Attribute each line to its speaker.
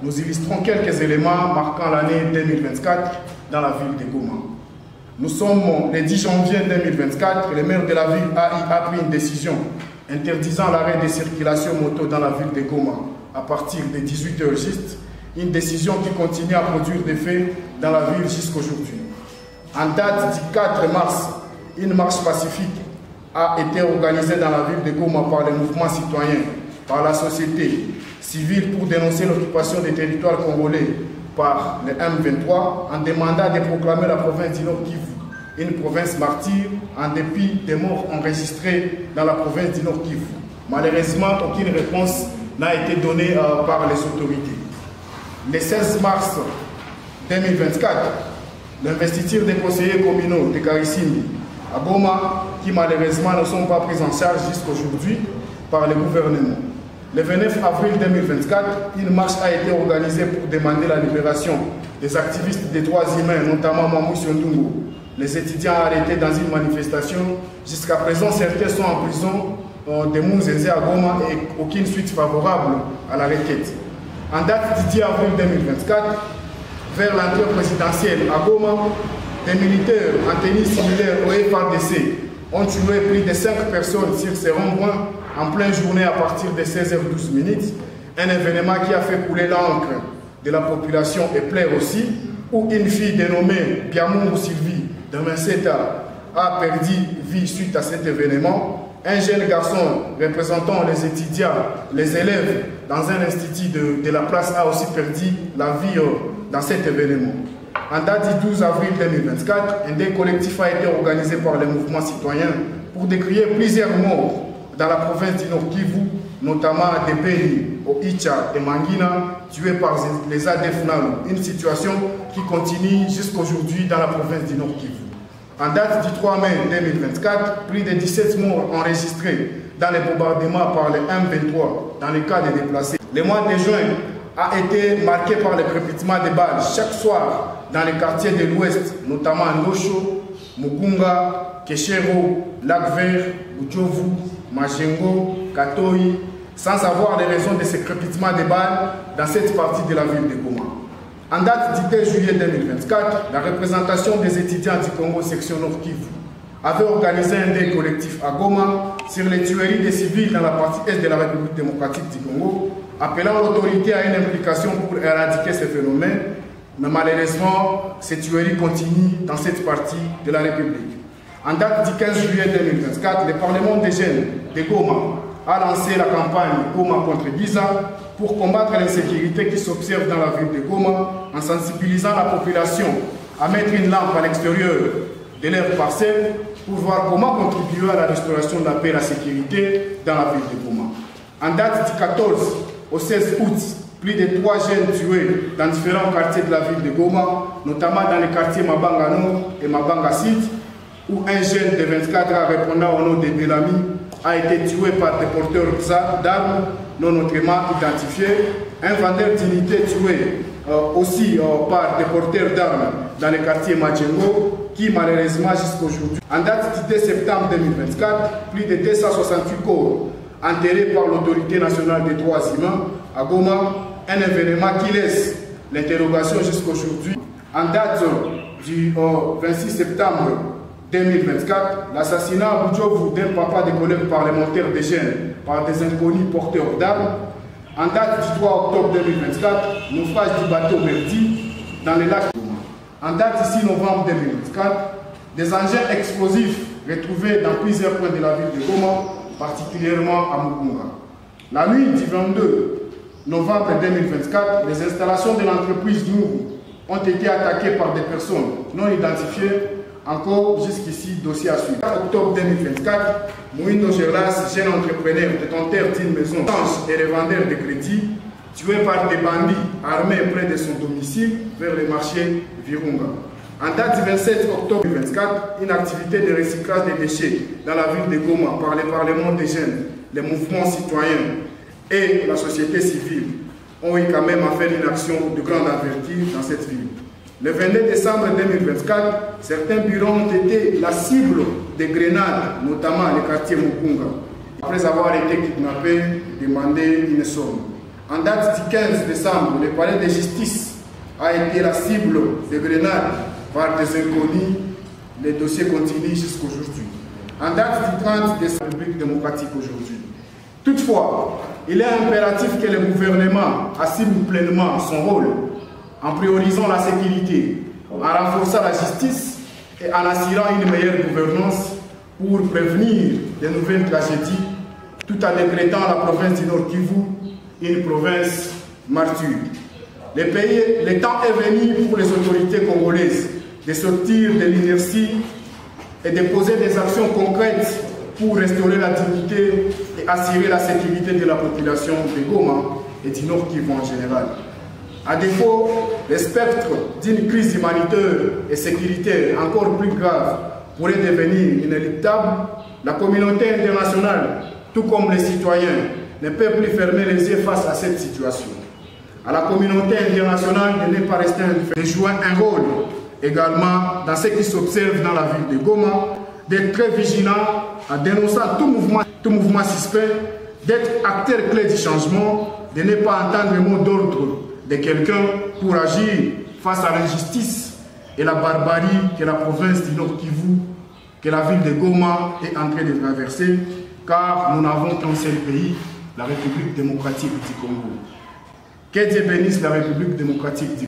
Speaker 1: nous illustrons quelques éléments marquant l'année 2024 dans la ville de Goma. Nous sommes le 10 janvier 2024, le maire de la ville a pris une décision interdisant l'arrêt de circulation moto dans la ville de Goma à partir de 18 h juste, une décision qui continue à produire des faits dans la ville jusqu'aujourd'hui. En date du 4 mars, une marche pacifique a été organisée dans la ville de Goma par les mouvements citoyens, par la société civile pour dénoncer l'occupation des territoires congolais par le M23 en demandant de proclamer la province du Nord Kivu une province martyre en dépit des morts enregistrés dans la province du Nord Kivu. Malheureusement, aucune réponse n'a été donnée par les autorités. Le 16 mars 2024, l'investiture des conseillers communaux de Karissimbi à Goma, qui malheureusement ne sont pas pris en charge jusqu'aujourd'hui par le gouvernement. Le 29 avril 2024, une marche a été organisée pour demander la libération des activistes des droits humains, notamment Mamou Siondungo. Les étudiants arrêtés dans une manifestation. Jusqu'à présent, certains sont en prison de Mouzézé à Goma et aucune suite favorable à la requête. En date du 10 avril 2024, vers l'entrée présidentielle à Goma, des militaires en tenue similaire au FARDC ont tué plus de 5 personnes sur ces ronds-points en pleine journée à partir de 16h12. Un événement qui a fait couler l'encre de la population et plaire aussi, où une fille dénommée Biamou Sylvie de Meseta a perdu vie suite à cet événement. Un jeune garçon représentant les étudiants, les élèves dans un institut de la place a aussi perdu la vie dans cet événement. En date du 12 avril 2024, un des collectifs a été organisé par les mouvements citoyens pour décrier plusieurs morts dans la province du Nord Kivu, notamment à Debeli, au Icha et Mangina, tués par les ADF NALU. Une situation qui continue jusqu'aujourd'hui dans la province du Nord Kivu. En date du 3 mai 2024, plus de 17 morts enregistrés dans les bombardements par les M23 dans les cas des déplacés. Le mois de juin a été marqué par le crépitement des balles chaque soir dans les quartiers de l'Ouest, notamment Ndosho, Mugunga, Keshero, Lac-Vert, Bujovu, Majengo, Katoi, sans avoir de raison de ce crépitement des balles dans cette partie de la ville de Goma. En date du 2 juillet 2024, la représentation des étudiants du Congo section Nord Kivu avait organisé un deuil collectif à Goma sur les tueries des civils dans la partie est de la République démocratique du Congo, appelant l'autorité à une implication pour éradiquer ces phénomènes. Mais malheureusement, ces tueries continuent dans cette partie de la République. En date du 15 juillet 2024, le Parlement des jeunes de Goma a lancé la campagne Goma contre Giza pour combattre l'insécurité qui s'observe dans la ville de Goma en sensibilisant la population à mettre une lampe à l'extérieur de leurs parcelles pour voir comment contribuer à la restauration de la paix et de la sécurité dans la ville de Goma. En date du 14 au 16 août, plus de 3 jeunes tués dans différents quartiers de la ville de Goma, notamment dans les quartiers Mabanga Nord et Mabanga Sud, où un jeune de 24 ans répondant au nom de Bellamy a été tué par des porteurs d'armes non autrement identifiés, un vendeur d'unités tué aussi par des porteurs d'armes dans le quartier Majengo, qui malheureusement jusqu'aujourd'hui, en date du 2 septembre 2024, plus de 268 corps enterrés par l'autorité nationale des droits humains à Goma, un événement qui laisse l'interrogation jusqu'aujourd'hui. En date du 26 septembre 2024, l'assassinat à Bujovu d'un papa de collègues parlementaires des jeunes par des inconnus porteurs d'armes. En date du 3 octobre 2024, naufrage du bateau Merdi dans le lac Goma. En date du 6 novembre 2024, des engins explosifs retrouvés dans plusieurs points de la ville de Goma, particulièrement à Mugunga. La nuit du 22 novembre 2024, les installations de l'entreprise Nourou ont été attaquées par des personnes non identifiées. Encore jusqu'ici, dossier à suivre. En octobre 2024, Mouindo Gerlas, jeune entrepreneur détenteur d'une maison et revendeur de crédit, tué par des bandits armés près de son domicile vers le marché Virunga. En date du 27 octobre 2024, une activité de recyclage des déchets dans la ville de Goma par le Parlement des jeunes, les mouvements citoyens et la société civile ont eu quand même à faire une action de grande envergure dans cette ville. Le 22 décembre 2024, certains bureaux ont été la cible des grenades, notamment le quartier Mugunga, après avoir été kidnappés, demandé une somme. En date du 15 décembre, le palais de justice a été la cible de grenades par des inconnus. Les dossiers continuent jusqu'aujourd'hui. En date du 30 décembre, la République démocratique aujourd'hui. Toutefois, il est impératif que le gouvernement assume pleinement son rôle en priorisant la sécurité, en renforçant la justice et en assurant une meilleure gouvernance pour prévenir de nouvelles tragédies, tout en décrétant la province du Nord Kivu une province martyre. Le temps est venu pour les autorités congolaises de sortir de l'inertie et de poser des actions concrètes pour restaurer la dignité et assurer la sécurité de la population de Goma et du Nord Kivu en général. À défaut, le spectre d'une crise humanitaire et sécuritaire encore plus grave pourrait devenir inéluctable. La communauté internationale, tout comme les citoyens, ne peut plus fermer les yeux face à cette situation. À la communauté internationale de ne pas rester indifférente, de jouer un rôle également dans ce qui s'observe dans la ville de Goma, d'être très vigilant en dénonçant tout mouvement suspect, d'être acteur clé du changement, de ne pas entendre le mot d'ordre de quelqu'un pour agir face à l'injustice et la barbarie que la province du Nord Kivu, que la ville de Goma est en train de traverser, car nous n'avons qu'un seul pays, la République démocratique du Congo. Que Dieu bénisse la République démocratique du Congo.